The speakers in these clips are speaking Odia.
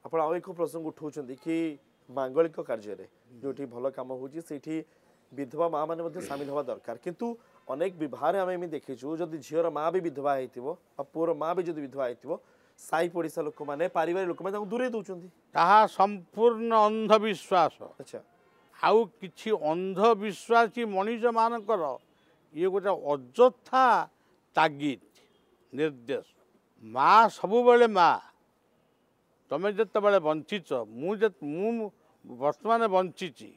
ଆପଣ ଆଉ ଏକ ପ୍ରସଙ୍ଗ ଉଠାଉଛନ୍ତି କି ମାଙ୍ଗଳିକ କାର୍ଯ୍ୟରେ ଯୋଉଠି ଭଲ କାମ ହେଉଛି ସେଇଠି ବିଧବା ମା ମାନେ ମଧ୍ୟ ସାମିଲ ହେବା ଦରକାର କିନ୍ତୁ ଅନେକ ବିବାହରେ ଆମେ ଏମିତି ଦେଖିଛୁ ଯଦି ଝିଅର ମା ବି ବିଧବା ହେଇଥିବ ଆଉ ପୁଅର ମା ବି ଯଦି ବିଧବା ହେଇଥିବ ସାହି ପଡ଼ିଶା ଲୋକମାନେ ପାରିବାରିକ ଲୋକମାନେ ତାଙ୍କୁ ଦୂରେଇ ଦେଉଛନ୍ତି। ତାହା ସମ୍ପୂର୍ଣ୍ଣ ଅନ୍ଧବିଶ୍ୱାସ। ଆଚ୍ଛା ଆଉ କିଛି ଅନ୍ଧବିଶ୍ୱାସୀ ମଣିଷମାନଙ୍କର ଇଏ ଗୋଟେ ଅଯଥା ତାଗିଦ ନିର୍ଦ୍ଦେଶ। ମା ସବୁବେଳେ ମା। ତମେ ଯେତେବେଳେ ବଞ୍ଚିଛ ମୁଁ ବର୍ତ୍ତମାନ ବଞ୍ଚିଛି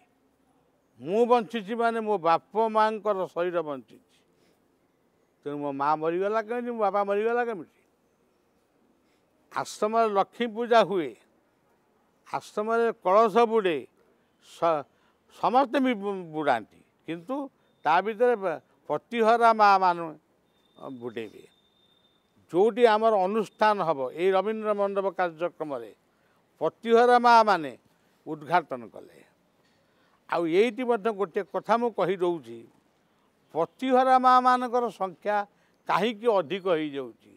ମୁଁ ବଞ୍ଚିଛି ମାନେ ମୋ ବାପ ମାଙ୍କର ଶରୀର ବଞ୍ଚିଛି। ତେଣୁ ମୋ ମା ମରିଗଲା କେମିତି ମୋ ବାପା ମରିଗଲା କେମିତି? ଆଶ୍ରମରେ ଲକ୍ଷ୍ମୀ ପୂଜା ହୁଏ ଆଶ୍ରମରେ କଳସ ବୁଡ଼େ ସମସ୍ତେ ବି ବୁଡ଼ାନ୍ତି କିନ୍ତୁ ତା ଭିତରେ ପତିହରା ମା ମାନେ ବୁଡ଼େଇବେ। ଯେଉଁଠି ଆମର ଅନୁଷ୍ଠାନ ହେବ ଏଇ ରବୀନ୍ଦ୍ର ମଣ୍ଡପ କାର୍ଯ୍ୟକ୍ରମରେ ପତିହରା ମା ମାନେ ଉଦ୍ଘାଟନ କଲେ। ଆଉ ଏଇଠି ମଧ୍ୟ ଗୋଟିଏ କଥା ମୁଁ କହିଦେଉଛି ପତିହରା ମା ମାନଙ୍କର ସଂଖ୍ୟା କାହିଁକି ଅଧିକ ହେଇଯାଉଛି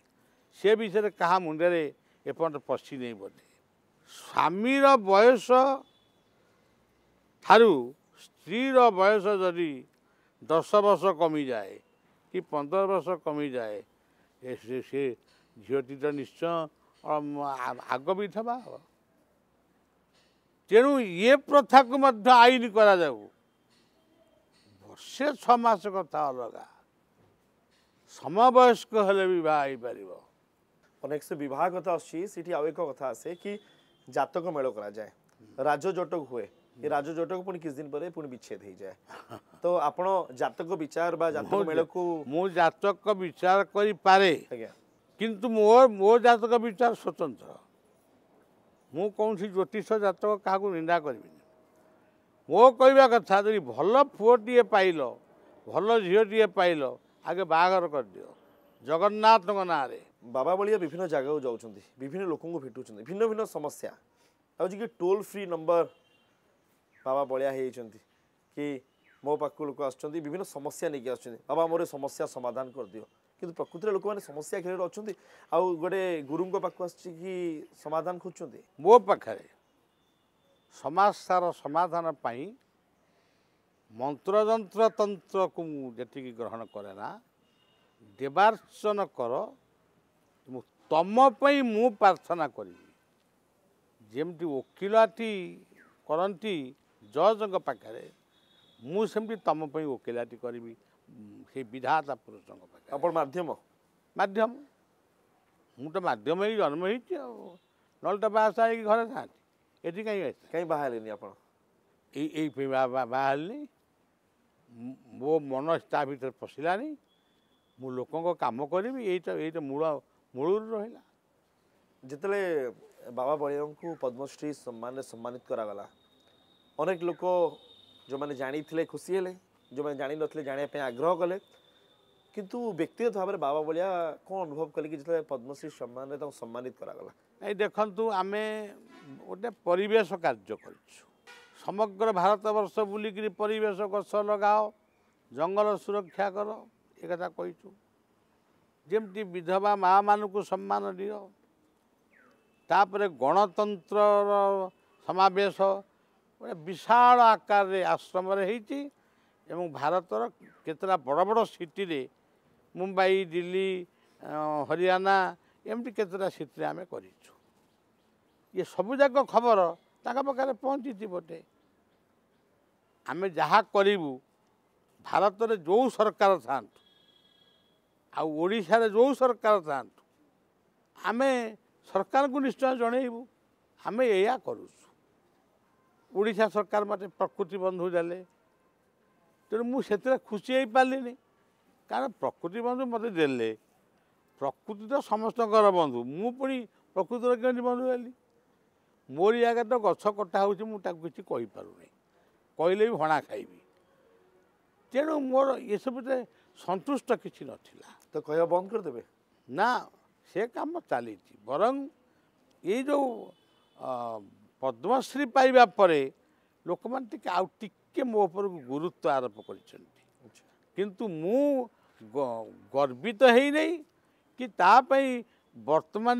ସେ ବିଷୟରେ କାହା ମୁଣ୍ଡରେ ଏପର୍ଯ୍ୟନ୍ତ ପଶିନେଇ ବୋଧେ। ସ୍ୱାମୀର ବୟସ ଠାରୁ ସ୍ତ୍ରୀର ବୟସ ଯଦି 10 ବର୍ଷ କମିଯାଏ କି 15 ବର୍ଷ କମିଯାଏ ସେ ଝିଅଟି ତ ନିଶ୍ଚୟ ଆଗ ବିଧବା ହେବ। ତେଣୁ ଏ ପ୍ରଥାକୁ ମଧ୍ୟ ଆଇନ କରାଯାଉ। ବର୍ଷେ 6 ମାସ କଥା ଅଲଗା ସମବୟସ୍କ ହେଲେ ବି ବାହା ହେଇପାରିବ। ଅନେକ ସେ ବିବାହ କଥା ଆସୁଛି ସେଠି ଆଉ ଏକ କଥା ଆସେ କି ଜାତକ ମେଳ କରାଯାଏ ରାଜ ଜଟକ ହୁଏ ଏ ରାଜ ଜଟକ ପୁଣି କିଛି ଦିନ ପରେ ପୁଣି ବିଚ୍ଛେଦ ହେଇଯାଏ। ତ ଆପଣ ଜାତକ ବିଚାର ବା ଜାତକ ମେଳକୁ ମୁଁ ଜାତକ ବିଚାର କରିପାରେ ଆଜ୍ଞା କିନ୍ତୁ ମୋ ଜାତକ ବିଚାର ସ୍ୱତନ୍ତ୍ର। ମୁଁ କୌଣସି ଜ୍ୟୋତିଷ ଜାତକ କାହାକୁ ନିନ୍ଦା କରିବିନି। ମୋ କହିବା କଥା ଯଦି ଭଲ ପୁଅଟିଏ ପାଇଲ ଭଲ ଝିଅଟିଏ ପାଇଲ ଆଗେ ବାହାଘର କରିଦିଅ ଜଗନ୍ନାଥଙ୍କ ନାଁରେ। ବାବା ବଳିଆ ବିଭିନ୍ନ ଜାଗାକୁ ଯାଉଛନ୍ତି ବିଭିନ୍ନ ଲୋକଙ୍କୁ ଭେଟୁଛନ୍ତି ଭିନ୍ନ ଭିନ୍ନ ସମସ୍ୟା ଆଉ କି ଟୋଲ୍ ଫ୍ରି ନମ୍ବର ବାବା ବଳିଆ ହେଇଛନ୍ତି କି ମୋ ପାଖକୁ ଲୋକ ଆସୁଛନ୍ତି ବିଭିନ୍ନ ସମସ୍ୟା ନେଇକି ଆସୁଛନ୍ତି ବାବା ମୋର ସମସ୍ୟା ସମାଧାନ କରିଦିଅ କିନ୍ତୁ ପ୍ରକୃତିରେ ଲୋକମାନେ ସମସ୍ୟା ଘେରରେ ଅଛନ୍ତି ଆଉ ଗୋଟେ ଗୁରୁଙ୍କ ପାଖକୁ ଆସୁଛି କି ସମାଧାନ ଖୋଜୁଛନ୍ତି। ମୋ ପାଖରେ ସମସ୍ୟାର ସମାଧାନ ପାଇଁ ମନ୍ତ୍ରଯନ୍ତ୍ର ତନ୍ତ୍ରକୁ ମୁଁ ଯେତିକି ଗ୍ରହଣ କରେ ନା ଦେବାର୍ଚ୍ଚନ କର ତମ ପାଇଁ ମୁଁ ପ୍ରାର୍ଥନା କରିବି। ଯେମିତି ଓକିଲାତି କରନ୍ତି ଜଜଙ୍କ ପାଖରେ ମୁଁ ସେମିତି ତମ ପାଇଁ ଓକିଲାତି କରିବି ସେ ବିଧାତା ପୁରୁଷଙ୍କ ପାଖରେ। ଆପଣ ମାଧ୍ୟମ ମୁଁ ତ ମାଧ୍ୟମ ହେଇ ଜନ୍ମ ହେଇଛି ଆଉ ନହେଲେ ତ ବାହାସାହା ହେଇକି ଘରେ ଥାଆନ୍ତି ଏଠି କାହିଁ ବାହା ହେଲେନି ଆପଣ? ଏଇ ବାହା ହେଲିନି ମୋ ମନ ତା ଭିତରେ ପଶିଲାନି ମୁଁ ଲୋକଙ୍କ କାମ କରିବି ଏଇଟା ମୂଳରୁ ରହିଲା। ଯେତେବେଳେ ବାବା ବଳିଆଙ୍କୁ ପଦ୍ମଶ୍ରୀ ସମ୍ମାନରେ ସମ୍ମାନିତ କରାଗଲା ଅନେକ ଲୋକ ଯେଉଁମାନେ ଜାଣିଥିଲେ ଖୁସି ହେଲେ ଯେଉଁମାନେ ଜାଣିନଥିଲେ ଜାଣିବା ପାଇଁ ଆଗ୍ରହ କଲେ କିନ୍ତୁ ବ୍ୟକ୍ତିଗତ ଭାବରେ ବାବା ବଳିଆ କ'ଣ ଅନୁଭବ କଲେ କି ଯେତେବେଳେ ପଦ୍ମଶ୍ରୀ ସମ୍ମାନରେ ତାଙ୍କୁ ସମ୍ମାନିତ କରାଗଲା? ଏଇ ଦେଖନ୍ତୁ ଆମେ ଗୋଟେ ପରିବେଶ କାର୍ଯ୍ୟ କରିଛୁ ସମଗ୍ର ଭାରତ ବର୍ଷ ବୁଲିକିରି ପରିବେଶ ଗଛ ଲଗାଅ ଜଙ୍ଗଲ ସୁରକ୍ଷା କର ଏ କଥା କହିଛୁ। ଯେମିତି ବିଧବା ମା ମାନଙ୍କୁ ସମ୍ମାନ ଦିଅ ତାପରେ ଗଣତନ୍ତ୍ରର ସମାବେଶ ଗୋଟେ ବିଶାଳ ଆକାରରେ ଆଶ୍ରମରେ ହେଇଛି ଏବଂ ଭାରତର କେତେଟା ବଡ଼ ବଡ଼ ସିଟିରେ ମୁମ୍ବାଇ ଦିଲ୍ଲୀ ହରିୟାଣା ଏମିତି କେତେଟା ସିଟିରେ ଆମେ କରିଛୁ। ଇଏ ସବୁଯାକ ଖବର ତାଙ୍କ ପାଖରେ ପହଞ୍ଚିଛି ବୋଧେ। ଆମେ ଯାହା କରିବୁ ଭାରତରେ ଯେଉଁ ସରକାର ଥାଆନ୍ତୁ ଆଉ ଓଡ଼ିଶାରେ ଯେଉଁ ସରକାର ଥାଆନ୍ତୁ ଆମେ ସରକାରଙ୍କୁ ନିଶ୍ଚୟ ଜଣେଇବୁ ଆମେ ଏଇଆ କରୁଛୁ। ଓଡ଼ିଶା ସରକାର ମୋତେ ପ୍ରକୃତି ବନ୍ଧୁ ଦେଲେ ତେଣୁ ମୁଁ ସେଥିରେ ଖୁସି ହେଇପାରିଲିନି କାରଣ ପ୍ରକୃତି ବନ୍ଧୁ ମୋତେ ଦେଲେ ପ୍ରକୃତି ତ ସମସ୍ତଙ୍କର ବନ୍ଧୁ ମୁଁ ପୁଣି ପ୍ରକୃତିର କେମିତି ବନ୍ଧୁ ହେଲି? ମୋରି ଆଗରେ ତ ଗଛ କଟା ହେଉଛି ମୁଁ ତାକୁ କିଛି କହିପାରୁନି କହିଲେ ବି ହଣା ଖାଇବି। ତେଣୁ ମୋର ଏସବୁରେ ସନ୍ତୁଷ୍ଟ କିଛି ନଥିଲା। ତ କହିବା ବନ୍ଦ କରିଦେବେ ନା ସେ କାମ ଚାଲିଛି ବରଂ ଏଇ ଯେଉଁ ପଦ୍ମଶ୍ରୀ ପାଇବା ପରେ ଲୋକମାନେ ଟିକେ ଆଉ ଟିକେ ମୋ ଉପରକୁ ଗୁରୁତ୍ୱ ଆରୋପ କରିଛନ୍ତି କିନ୍ତୁ ମୁଁ ଗର୍ବିତ ହେଇନାହିଁ କି ତା ପାଇଁ ବର୍ତ୍ତମାନ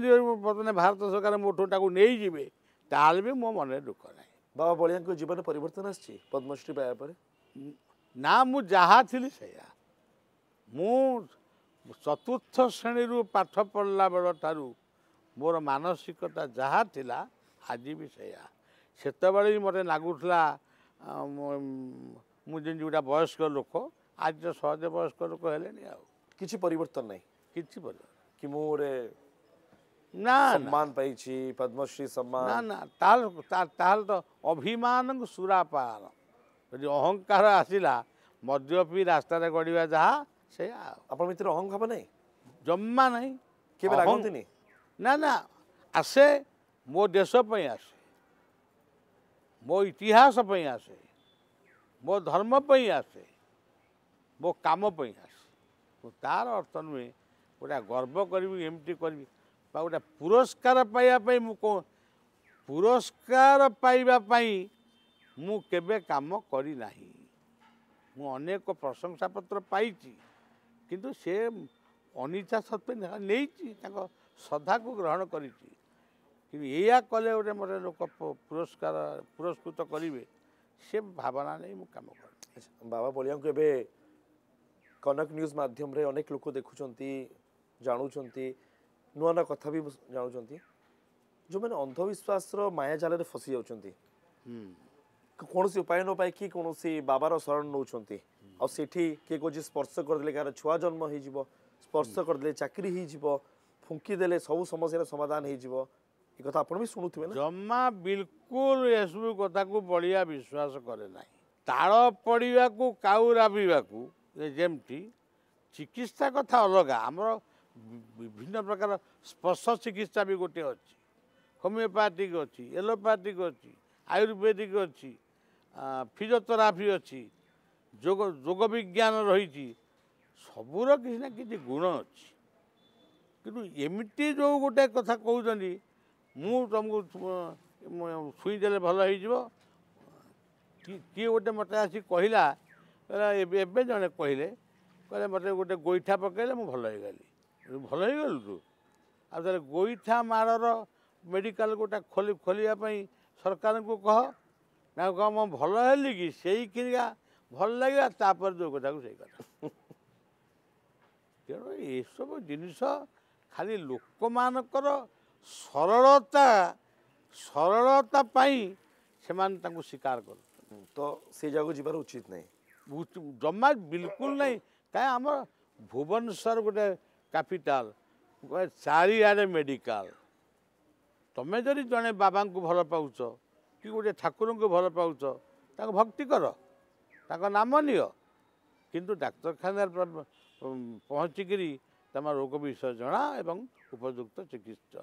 ଭାରତ ସରକାର ମୋଠୁ ତାକୁ ନେଇଯିବେ ତାହେଲେ ବି ମୋ ମନରେ ଦୁଃଖ ନାହିଁ। ବାବା ବଳିଆଙ୍କ ଜୀବନରେ ପରିବର୍ତ୍ତନ ଆସିଛି ପଦ୍ମଶ୍ରୀ ପାଇବା ପରେ? ନା, ମୁଁ ଯାହା ଥିଲି ସେଇଆ। ମୁଁ ଚତୁର୍ଥ ଶ୍ରେଣୀରୁ ପାଠ ପଢ଼ିଲା ବେଳଠାରୁ ମୋର ମାନସିକତା ଯାହା ଥିଲା ଆଜି ବି ସେଇଆ। ସେତେବେଳେ ବି ମୋତେ ଲାଗୁଥିଲା ମୁଁ ଯେମିତି ଗୋଟେ ବୟସ୍କ ଲୋକ, ଆଜି ତ ସହଜେ ବୟସ୍କ ଲୋକ ହେଲେଣି ଆଉ। କିଛି ପରିବର୍ତ୍ତନ ନାହିଁ କିଛି ପରିବର୍ତ୍ତନ କି ମୁଁ ଗୋଟେ ନା ସମ୍ମାନ ପାଇଛି ପଦ୍ମଶ୍ରୀ ସମ୍ମାନ? ନା ନା, ତାହେଲେ ତ ଅଭିମାନକୁ ସୁରାପାର। ଯଦି ଅହଙ୍କାର ଆସିଲା, ମଦ୍ୟ ପିଇ ରାସ୍ତାରେ ଗଡ଼ିବା ଯାହା ସେଇଆ ଆଉ। ଆପଣ ଭିତରେ ଅହଂଭାବ ନାହିଁ? ଜମା ନାହିଁ। କେବେ ଲାଗନ୍ତିନି? ନା ନା, ଆସେ ମୋ ଦେଶ ପାଇଁ ଆସେ, ମୋ ଇତିହାସ ପାଇଁ ଆସେ, ମୋ ଧର୍ମ ପାଇଁ ଆସେ, ମୋ କାମ ପାଇଁ ଆସେ। ତାର ଅର୍ଥ ନୁହେଁ ଗୋଟେ ଗର୍ବ କରିବି, ଏମିତି କରିବି ବା ଗୋଟେ ପୁରସ୍କାର ପାଇବା ପାଇଁ ପୁରସ୍କାର ପାଇବା ପାଇଁ ମୁଁ କେବେ କାମ କରିନାହିଁ। ମୁଁ ଅନେକ ପ୍ରଶଂସାପତ୍ର ପାଇଛି, କିନ୍ତୁ ସେ ଅନିଚ୍ଛା ସତ୍ତ୍ୱେ ନେଇଛି, ତାଙ୍କ ଶ୍ରଦ୍ଧାକୁ ଗ୍ରହଣ କରିଛି। କିନ୍ତୁ ଏଇଆ କଲେ ଗୋଟେ ମୋତେ ଲୋକ ପୁରସ୍କୃତ କରିବେ, ସେ ଭାବନା ନେଇ ମୁଁ କାମ କରେ। ବାବା ବଳିଆଙ୍କୁ ଏବେ କନକ ନ୍ୟୁଜ୍ ମାଧ୍ୟମରେ ଅନେକ ଲୋକ ଦେଖୁଛନ୍ତି, ଜାଣୁଛନ୍ତି, ନୂଆ ନୂଆ କଥା ବି ଜାଣୁଛନ୍ତି। ଯେଉଁମାନେ ଅନ୍ଧବିଶ୍ୱାସର ମାୟାଜାଲରେ ଫସି ଯାଉଛନ୍ତି, କୌଣସି ଉପାୟ ନ ପାଇକି କୌଣସି ବାବାର ଶରଣ ନେଉଛନ୍ତି, ଆଉ ସେଠି କିଏ କହୁଛି ସ୍ପର୍ଶ କରିଦେଲେ କାହାର ଛୁଆ ଜନ୍ମ ହେଇଯିବ, ସ୍ପର୍ଶ କରିଦେଲେ ଚାକିରି ହେଇଯିବ, ଫୁଙ୍କି ଦେଲେ ସବୁ ସମସ୍ୟାର ସମାଧାନ ହେଇଯିବ, ଏ କଥା ଆପଣ ବି ଶୁଣୁଥିବେ ନା? ଜମା ବିଲକୁଲ ଏସବୁ କଥାକୁ ବଳିଆ ବିଶ୍ୱାସ କରେ ନାହିଁ। ତାଳ ପଡ଼ିବାକୁ କାଉ ରାବିବାକୁ ଯେମିତି ଚିକିତ୍ସା କଥା ଅଲଗା, ଆମର ବିଭିନ୍ନ ପ୍ରକାର ସ୍ପର୍ଶ ଚିକିତ୍ସା ବି ଗୋଟିଏ ଅଛି, ହୋମିଓପାଥିକ୍ ଅଛି, ଏଲୋପାଥିକ୍ ଅଛି, ଆୟୁର୍ବେଦିକ ଅଛି, ଫିଜିଓଥେରାପି ଅଛି, ଯୋଗ ବିଜ୍ଞାନ ରହିଛି। ସବୁର କିଛି ନା କିଛି ଗୁଣ ଅଛି। କିନ୍ତୁ ଏମିତି ଯେଉଁ ଗୋଟେ କଥା କହୁଛନ୍ତି, ମୁଁ ତୁମକୁ ଛୁଇଁଦେଲେ ଭଲ ହେଇଯିବ, କିଏ ଗୋଟେ ମୋତେ ଆସି କହିଲା, ଏବେ ଜଣେ କହିଲେ ମୋତେ ଗୋଟେ ଗୋଇଠା ପକାଇଲେ ମୁଁ ଭଲ ହେଇଗଲି। ଭଲ ହେଇଗଲୁ ତୁ? ଆଉ ତାହେଲେ ଗୋଇଠା ମାଡ଼ର ମେଡ଼ିକାଲ ଗୋଟେ ଖୋଲିବା ପାଇଁ ସରକାରଙ୍କୁ କହ, ନା କହ ମୁଁ ଭଲ ହେଲି କି ସେଇଖିନିକା ଭଲ ଲାଗିଲା, ତାପରେ ଯେଉଁ କଥାକୁ ସେଇ କଥା। ତେଣୁ ଏସବୁ ଜିନିଷ ଖାଲି ଲୋକମାନଙ୍କର ସରଳତା ପାଇଁ ସେମାନେ ତାଙ୍କୁ ସ୍ୱୀକାର କରୁଛନ୍ତି। ତ ସେ ଜାଗାକୁ ଯିବାର ଉଚିତ ନାହିଁ, ଜମା ବିଲକୁଲ ନାହିଁ। କାହିଁ ଆମର ଭୁବନେଶ୍ୱର ଗୋଟେ କ୍ୟାପିଟାଲ, ଚାରିଆଡ଼େ ମେଡ଼ିକାଲ। ତୁମେ ଯଦି ଜଣେ ବାବାଙ୍କୁ ଭଲ ପାଉଛ କି ଗୋଟେ ଠାକୁରଙ୍କୁ ଭଲ ପାଉଛ, ତାଙ୍କୁ ଭକ୍ତି କର, ତାଙ୍କ ନାମ ନିଅ, କିନ୍ତୁ ଡାକ୍ତରଖାନାରେ ପହଞ୍ଚିକିରି ତମ ରୋଗ ବିଷୟ ଜଣା ଏବଂ ଉପଯୁକ୍ତ ଚିକିତ୍ସା